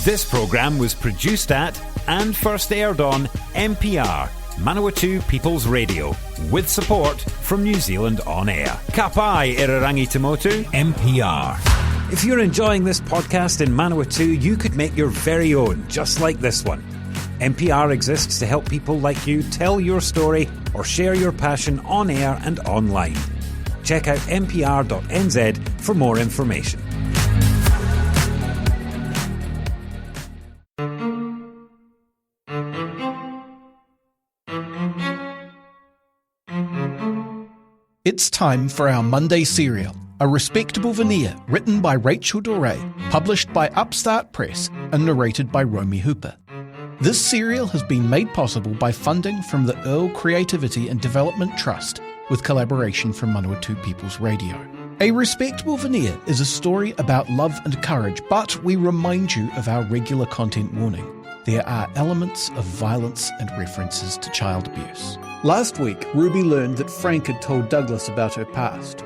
This programme was produced at and first aired on MPR, Manawatū People's Radio, with support from New Zealand On Air. Ka pai irarangi te motu, MPR. If you're enjoying this podcast in Manawatū, you could make your very own, just like this one. NPR exists to help people like you tell your story or share your passion on air and online. Check out npr.nz for more information. It's time for our Monday serial, A Respectable Veneer, written by Rachel Doré, published by Upstart Press and narrated by Romy Hooper. This serial has been made possible by funding from the Earl Creativity and Development Trust, with collaboration from Manawatū People's Radio. A Respectable Veneer is a story about love and courage, but we remind you of our regular content warning. There are elements of violence and references to child abuse. Last week, Ruby learned that Frank had told Douglas about her past.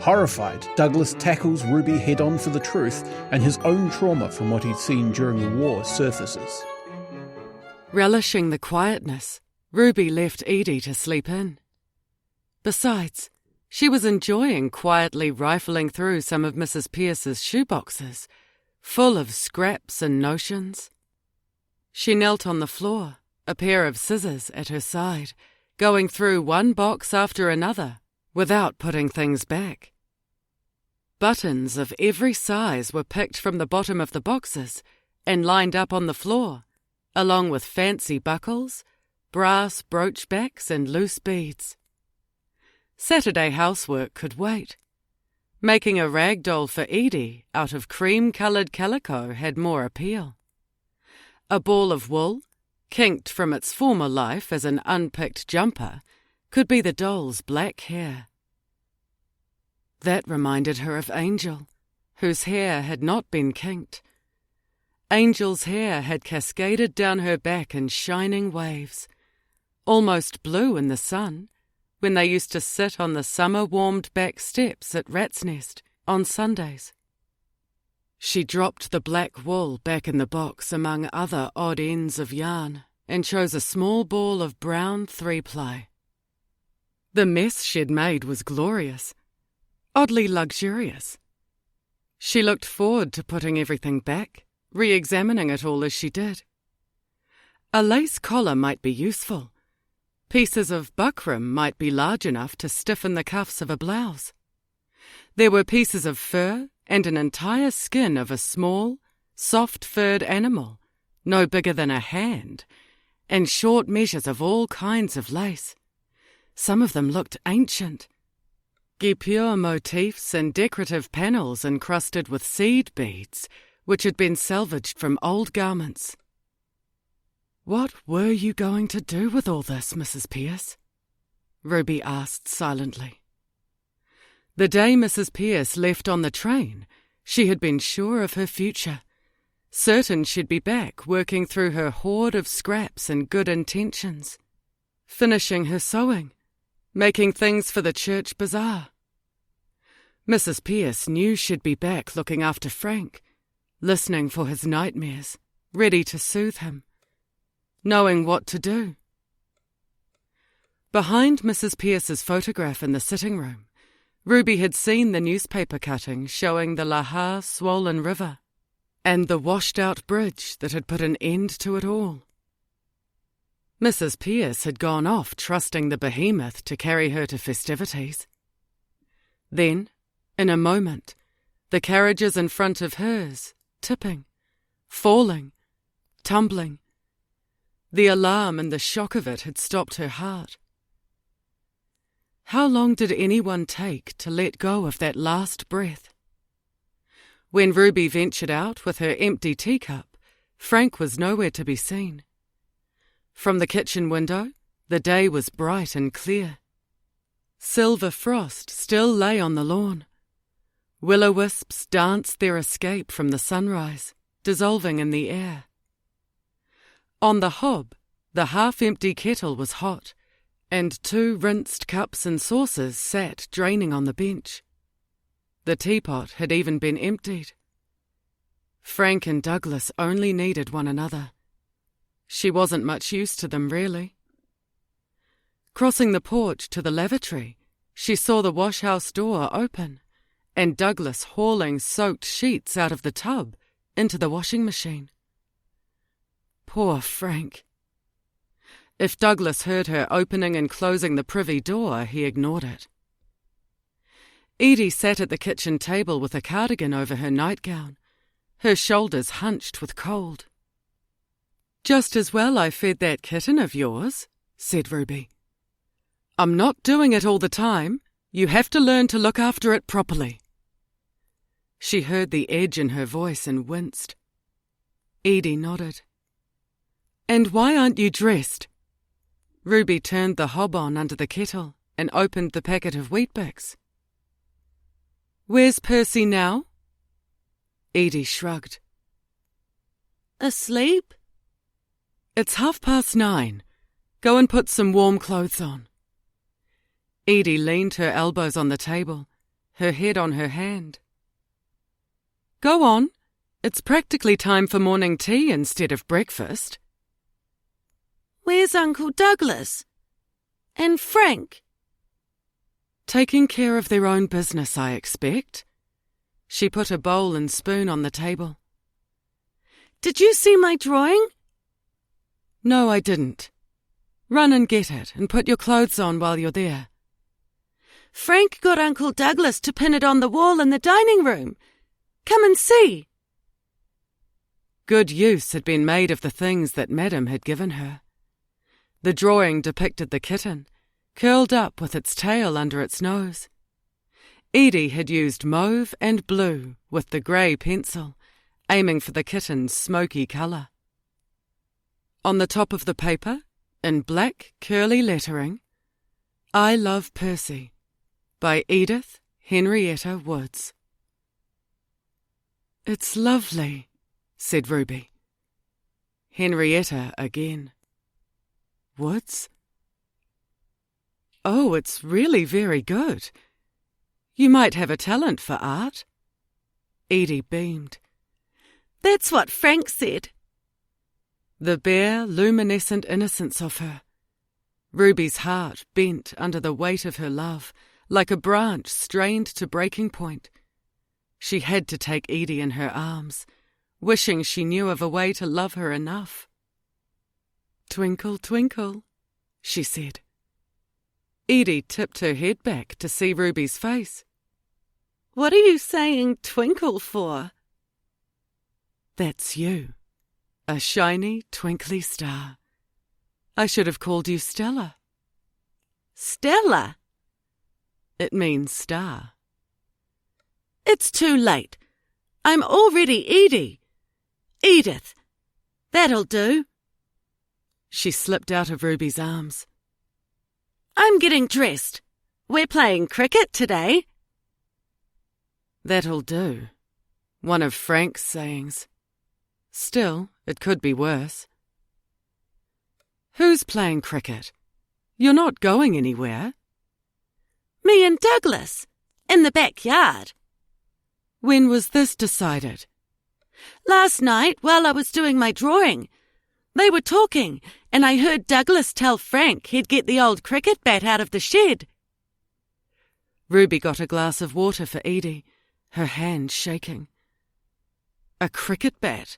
Horrified, Douglas tackles Ruby head-on for the truth, and his own trauma from what he'd seen during the war surfaces. Relishing the quietness, Ruby left Edie to sleep in. Besides, she was enjoying quietly rifling through some of Mrs. Pierce's shoeboxes, full of scraps and notions. She knelt on the floor, a pair of scissors at her side, going through one box after another, without putting things back. Buttons of every size were picked from the bottom of the boxes and lined up on the floor, along with fancy buckles, brass brooch backs and loose beads. Saturday housework could wait. Making a rag doll for Edie out of cream-coloured calico had more appeal. A ball of wool, kinked from its former life as an unpicked jumper, could be the doll's black hair. That reminded her of Angel, whose hair had not been kinked. Angel's hair had cascaded down her back in shining waves, almost blue in the sun, when they used to sit on the summer-warmed back steps at Rat's Nest on Sundays. She dropped the black wool back in the box among other odd ends of yarn and chose a small ball of brown 3-ply. The mess she'd made was glorious, oddly luxurious. She looked forward to putting everything back, re-examining it all as she did. A lace collar might be useful. Pieces of buckram might be large enough to stiffen the cuffs of a blouse. There were pieces of fur and an entire skin of a small, soft-furred animal, no bigger than a hand, and short measures of all kinds of lace. Some of them looked ancient. Guipure motifs and decorative panels encrusted with seed beads, which had been salvaged from old garments. "What were you going to do with all this, Mrs. Pierce?" Ruby asked silently. The day Mrs. Pierce left on the train, she had been sure of her future, certain she'd be back working through her hoard of scraps and good intentions, finishing her sewing, making things for the church bazaar. Mrs. Pierce knew she'd be back looking after Frank, listening for his nightmares, ready to soothe him, knowing what to do. Behind Mrs. Pierce's photograph in the sitting room, Ruby had seen the newspaper cutting showing the Laha swollen river and the washed-out bridge that had put an end to it all. Mrs. Pierce had gone off trusting the behemoth to carry her to festivities. Then, in a moment, the carriages in front of hers, tipping, falling, tumbling. The alarm and the shock of it had stopped her heart. How long did anyone take to let go of that last breath? When Ruby ventured out with her empty teacup, Frank was nowhere to be seen. From the kitchen window, the day was bright and clear. Silver frost still lay on the lawn. Will-o'-wisps danced their escape from the sunrise, dissolving in the air. On the hob, the half-empty kettle was hot, and 2 rinsed cups and saucers sat draining on the bench. The teapot had even been emptied. Frank and Douglas only needed one another. She wasn't much use to them, really. Crossing the porch to the lavatory, she saw the wash-house door open and Douglas hauling soaked sheets out of the tub into the washing machine. Poor Frank. If Douglas heard her opening and closing the privy door, he ignored it. Edie sat at the kitchen table with a cardigan over her nightgown, her shoulders hunched with cold. "Just as well I fed that kitten of yours," said Ruby. "I'm not doing it all the time. You have to learn to look after it properly." She heard the edge in her voice and winced. Edie nodded. "And why aren't you dressed?" Ruby turned the hob on under the kettle and opened the packet of Weet-Bix. "Where's Percy now?" Edie shrugged. "Asleep?" "It's 9:30. Go and put some warm clothes on." Edie leaned her elbows on the table, her head on her hand. "Go on. It's practically time for morning tea instead of breakfast." "Where's Uncle Douglas? And Frank?" "Taking care of their own business, I expect." She put a bowl and spoon on the table. "Did you see my drawing?" "No, I didn't. Run and get it and put your clothes on while you're there." "Frank got Uncle Douglas to pin it on the wall in the dining room. Come and see." Good use had been made of the things that Madam had given her. The drawing depicted the kitten, curled up with its tail under its nose. Edie had used mauve and blue with the grey pencil, aiming for the kitten's smoky colour. On the top of the paper, in black curly lettering, "I Love Percy," by Edith Henrietta Woods. "It's lovely," said Ruby. Henrietta again. "Woods? Oh, it's really very good. You might have a talent for art." Edie beamed. "That's what Frank said." The bare, luminescent innocence of her. Ruby's heart bent under the weight of her love, like a branch strained to breaking point. She had to take Edie in her arms, wishing she knew of a way to love her enough. "Twinkle, twinkle," she said. Edie tipped her head back to see Ruby's face. "What are you saying twinkle for?" "That's you. A shiny, twinkly star. I should have called you Stella." "Stella?" "It means star." "It's too late. I'm already Edie. Edith. That'll do." She slipped out of Ruby's arms. "I'm getting dressed. We're playing cricket today." "That'll do." One of Frank's sayings. Still, it could be worse. "Who's playing cricket? You're not going anywhere." "Me and Douglas. In the backyard." "When was this decided?" "Last night, while I was doing my drawing. They were talking, and I heard Douglas tell Frank he'd get the old cricket bat out of the shed." Ruby got a glass of water for Edie, her hand shaking. A cricket bat?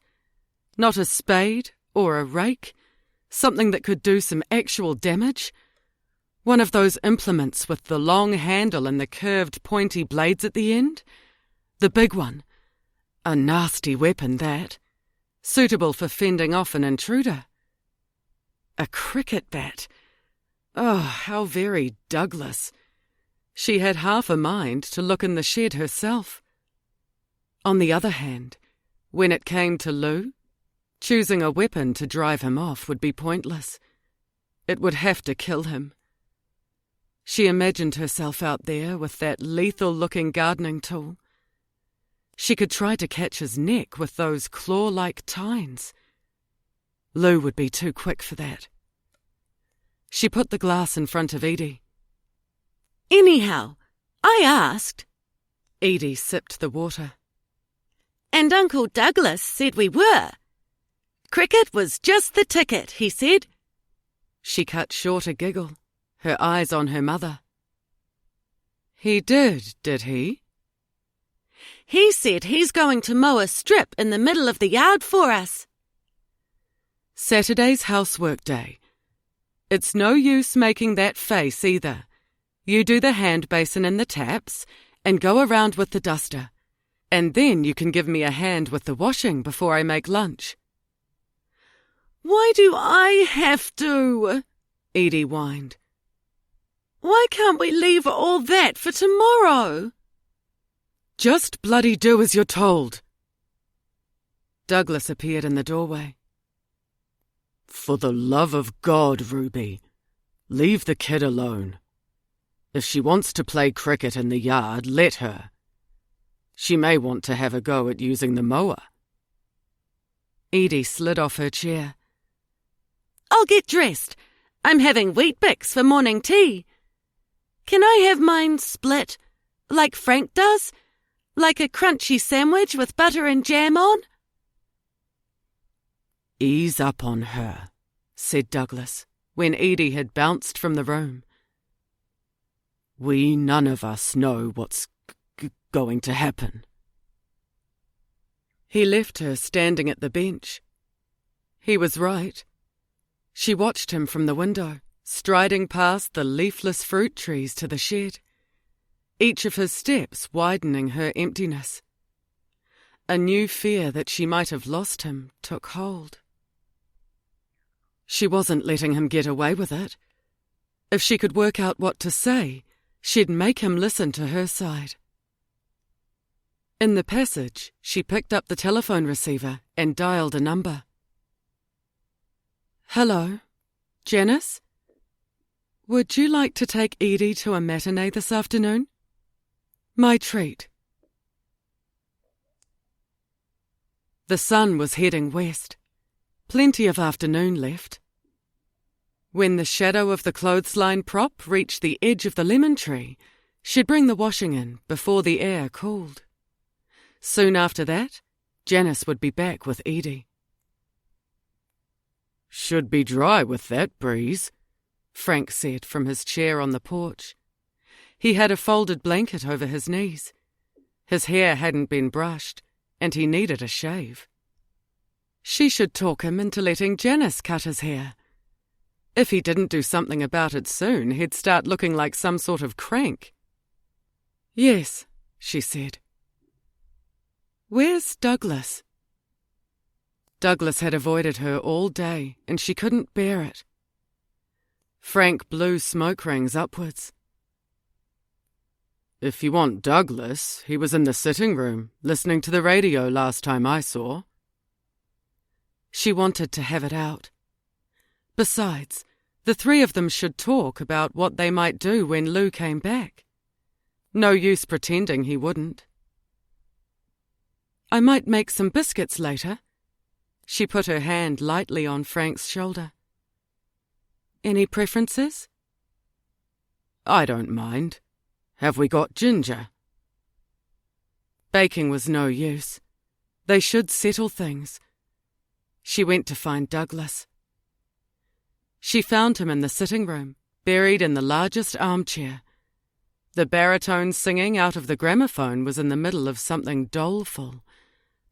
Not a spade or a rake? Something that could do some actual damage? One of those implements with the long handle and the curved pointy blades at the end? The big one. A nasty weapon, that. Suitable for fending off an intruder. A cricket bat. Oh, how very Douglas. She had half a mind to look in the shed herself. On the other hand, when it came to Lou, choosing a weapon to drive him off would be pointless. It would have to kill him. She imagined herself out there with that lethal-looking gardening tool. She could try to catch his neck with those claw-like tines. Lou would be too quick for that. She put the glass in front of Edie. "Anyhow, I asked." Edie sipped the water. And Uncle Douglas said we were. Cricket was just the ticket, he said. She cut short a giggle, her eyes on her mother. He did he? He said he's going to mow a strip in the middle of the yard for us. Saturday's housework day. It's no use making that face either. You do the hand basin and the taps, and go around with the duster. And then you can give me a hand with the washing before I make lunch. Why do I have to? Edie whined. Why can't we leave all that for tomorrow? Just bloody do as you're told. Douglas appeared in the doorway. For the love of God, Ruby, leave the kid alone. If she wants to play cricket in the yard, let her. She may want to have a go at using the mower. Edie slid off her chair. I'll get dressed. I'm having Weet-Bix for morning tea. Can I have mine split, like Frank does? Like a crunchy sandwich with butter and jam on? Ease up on her, said Douglas, when Edie had bounced from the room. We none of us know what's going to happen. He left her standing at the bench. He was right. She watched him from the window, striding past the leafless fruit trees to the shed, each of his steps widening her emptiness. A new fear that she might have lost him took hold. She wasn't letting him get away with it. If she could work out what to say, she'd make him listen to her side. In the passage, she picked up the telephone receiver and dialed a number. Hello, Janice? Would you like to take Edie to a matinee this afternoon? My treat. The sun was heading west. Plenty of afternoon left. When the shadow of the clothesline prop reached the edge of the lemon tree, she'd bring the washing in before the air cooled. Soon after that, Janice would be back with Edie. Should be dry with that breeze, Frank said from his chair on the porch. He had a folded blanket over his knees. His hair hadn't been brushed, and he needed a shave. She should talk him into letting Janice cut his hair. If he didn't do something about it soon, he'd start looking like some sort of crank. Yes, she said. Where's Douglas? Douglas had avoided her all day, and she couldn't bear it. Frank blew smoke rings upwards. If you want Douglas, he was in the sitting room, listening to the radio last time I saw. She wanted to have it out. Besides, the three of them should talk about what they might do when Lou came back. No use pretending he wouldn't. I might make some biscuits later. She put her hand lightly on Frank's shoulder. Any preferences? I don't mind. Have we got ginger? Baking was no use. They should settle things. She went to find Douglas. She found him in the sitting room, buried in the largest armchair. The baritone singing out of the gramophone was in the middle of something doleful,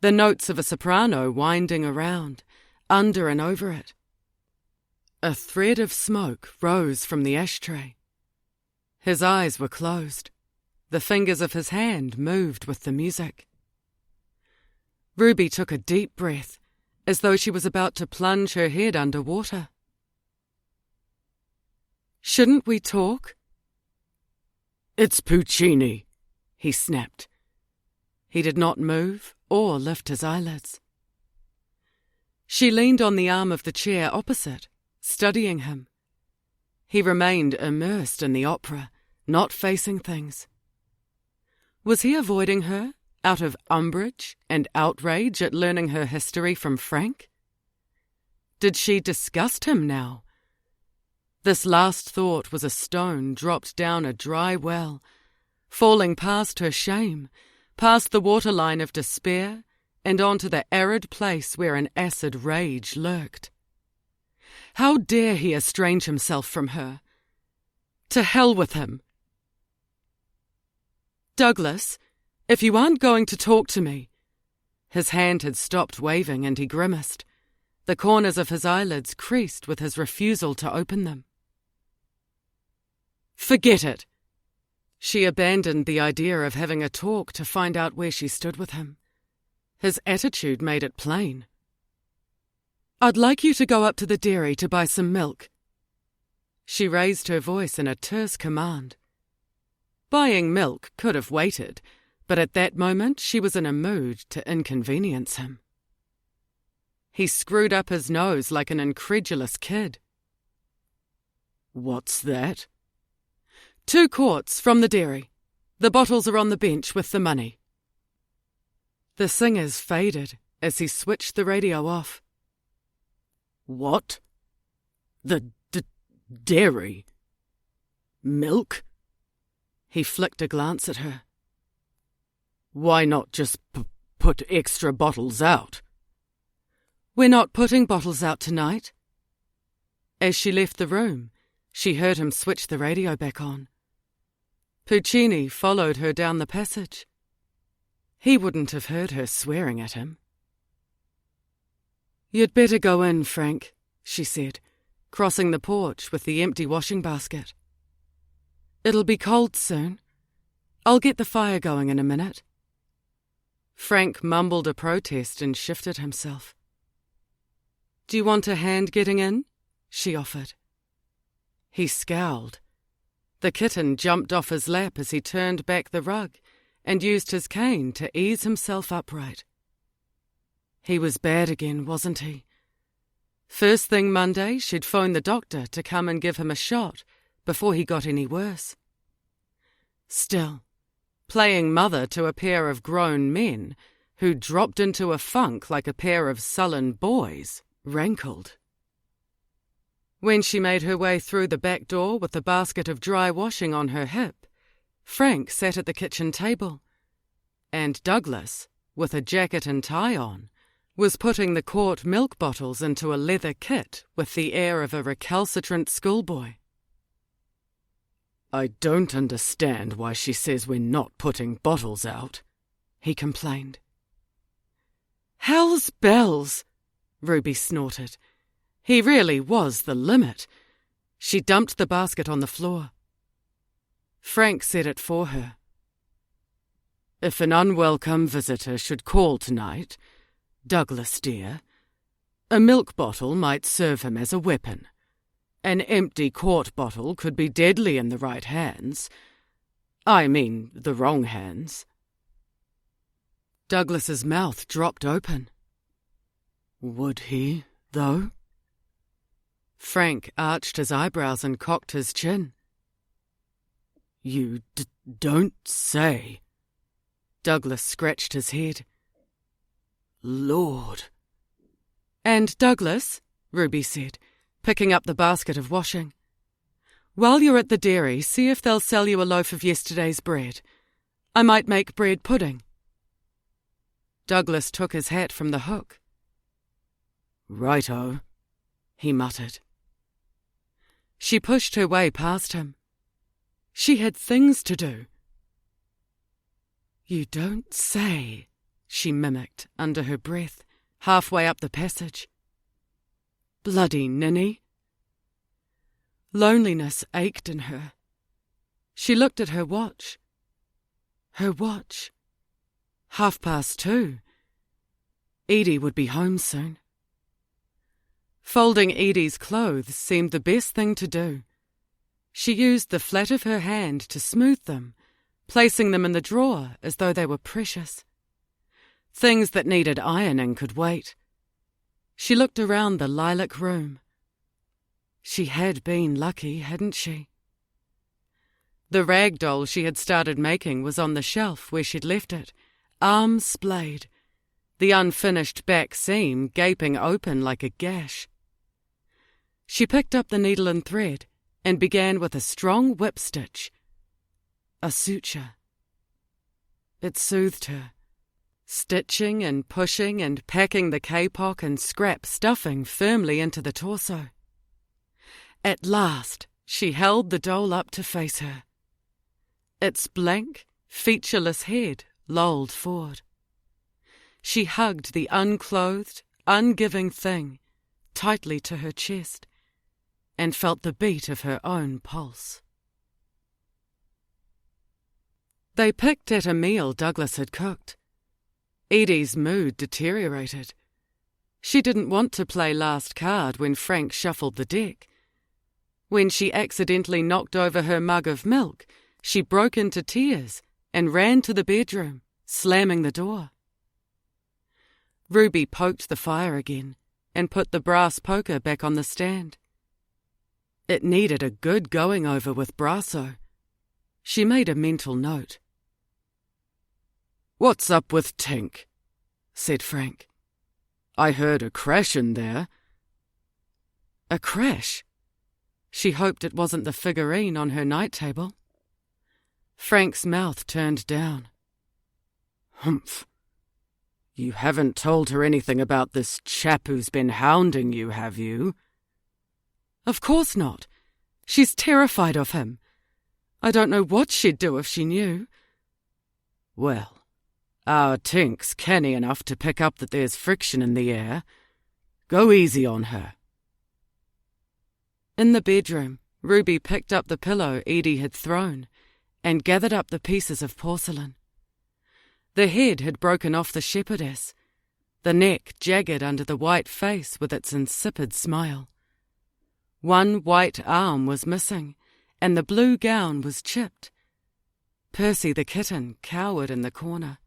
the notes of a soprano winding around, under and over it. A thread of smoke rose from the ashtray. His eyes were closed. The fingers of his hand moved with the music. Ruby took a deep breath, as though she was about to plunge her head under water. Shouldn't we talk? It's Puccini, he snapped. He did not move or lift his eyelids. She leaned on the arm of the chair opposite, studying him. He remained immersed in the opera, not facing things. Was he avoiding her out of umbrage and outrage at learning her history from Frank? Did she disgust him now? This last thought was a stone dropped down a dry well, falling past her shame, past the waterline of despair and onto the arid place where an acid rage lurked. How dare he estrange himself from her? To hell with him. "Douglas, if you aren't going to talk to me..." His hand had stopped waving and he grimaced. The corners of his eyelids creased with his refusal to open them. "Forget it." She abandoned the idea of having a talk to find out where she stood with him. His attitude made it plain. "I'd like you to go up to the dairy to buy some milk." She raised her voice in a terse command. Buying milk could have waited, but at that moment she was in a mood to inconvenience him. He screwed up his nose like an incredulous kid. "What's that?" "2 quarts from the dairy. The bottles are on the bench with the money." The singers faded as he switched the radio off. "What? The dairy? Milk?" He flicked a glance at her. "Why not just put extra bottles out?" "We're not putting bottles out tonight." As she left the room, she heard him switch the radio back on. Puccini followed her down the passage. He wouldn't have heard her swearing at him. "You'd better go in, Frank," she said, crossing the porch with the empty washing basket. "It'll be cold soon. I'll get the fire going in a minute." Frank mumbled a protest and shifted himself. "Do you want a hand getting in?" she offered. He scowled. The kitten jumped off his lap as he turned back the rug and used his cane to ease himself upright. He was bad again, wasn't he? First thing Monday, she'd phone the doctor to come and give him a shot before he got any worse. Still, playing mother to a pair of grown men who dropped into a funk like a pair of sullen boys rankled. When she made her way through the back door with the basket of dry washing on her hip, Frank sat at the kitchen table, and Douglas, with a jacket and tie on, was putting the quart milk bottles into a leather kit with the air of a recalcitrant schoolboy. "I don't understand why she says we're not putting bottles out," he complained. "Hell's bells!" Ruby snorted. He really was the limit. She dumped the basket on the floor. Frank said it for her. "If an unwelcome visitor should call tonight, Douglas dear, a milk bottle might serve him as a weapon. An empty quart bottle could be deadly in the right hands. I mean, the wrong hands." Douglas's mouth dropped open. "Would he, though?" Frank arched his eyebrows and cocked his chin. "You don't say." Douglas scratched his head. "Lord." "And Douglas," Ruby said, picking up the basket of washing, "while you're at the dairy, see if they'll sell you a loaf of yesterday's bread. I might make bread pudding." Douglas took his hat from the hook. "Righto," he muttered. She pushed her way past him. She had things to do. "You don't say," she mimicked under her breath, halfway up the passage. "Bloody ninny." Loneliness ached in her. She looked at her watch. Her watch. 2:30. Edie would be home soon. Folding Edie's clothes seemed the best thing to do. She used the flat of her hand to smooth them, placing them in the drawer as though they were precious. Things that needed ironing could wait. She looked around the lilac room. She had been lucky, hadn't she? The rag doll she had started making was on the shelf where she'd left it, arms splayed, the unfinished back seam gaping open like a gash. She picked up the needle and thread and began with a strong whip stitch. A suture. It soothed her, stitching and pushing and packing the kapok and scrap stuffing firmly into the torso. At last, she held the doll up to face her. Its blank, featureless head lolled forward. She hugged the unclothed, ungiving thing tightly to her chest and felt the beat of her own pulse. They picked at a meal Douglas had cooked. Edie's mood deteriorated. She didn't want to play last card when Frank shuffled the deck. When she accidentally knocked over her mug of milk, she broke into tears and ran to the bedroom, slamming the door. Ruby poked the fire again and put the brass poker back on the stand. It needed a good going over with Brasso. She made a mental note. "What's up with Tink?" said Frank. "I heard a crash in there." A crash? She hoped it wasn't the figurine on her night table. Frank's mouth turned down. "Humph. You haven't told her anything about this chap who's been hounding you, have you?" "Of course not. She's terrified of him. I don't know what she'd do if she knew." "Well, our Tink's canny enough to pick up that there's friction in the air. Go easy on her." In the bedroom, Ruby picked up the pillow Edie had thrown and gathered up the pieces of porcelain. The head had broken off the shepherdess, the neck jagged under the white face with its insipid smile. One white arm was missing, and the blue gown was chipped. Percy the kitten cowered in the corner.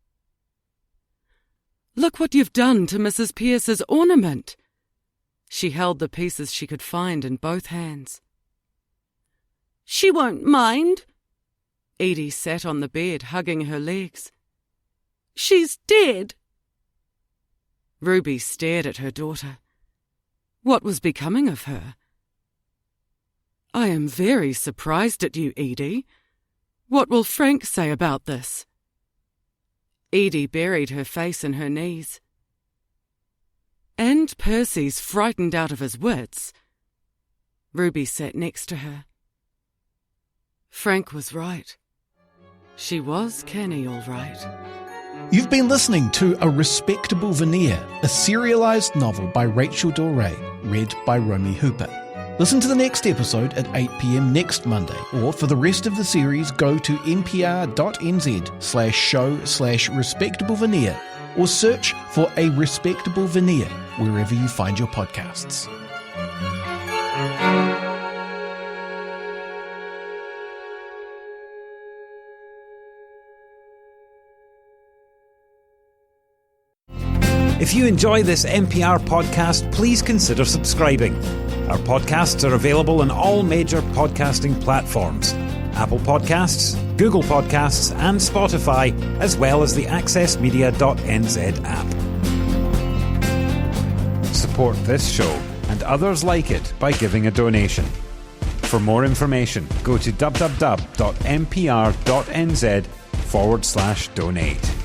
"Look what you've done to Mrs. Pierce's ornament!" She held the pieces she could find in both hands. "She won't mind." Edie sat on the bed, hugging her legs. "She's dead." Ruby stared at her daughter. What was becoming of her? "I am very surprised at you, Edie. What will Frank say about this?" Edie buried her face in her knees. "And Percy's frightened out of his wits." Ruby sat next to her. Frank was right. She was canny, all right. You've been listening to A Respectable Veneer, a serialised novel by Rachel Doré, read by Romy Hooper. Listen to the next episode at 8 p.m. next Monday, or for the rest of the series, go to npr.nz/show/respectableveneer, or search for A Respectable Veneer wherever you find your podcasts. If you enjoy this NPR podcast, please consider subscribing. Our podcasts are available on all major podcasting platforms: Apple Podcasts, Google Podcasts, and Spotify, as well as the accessmedia.nz app. Support this show and others like it by giving a donation. For more information, go to www.npr.nz/donate.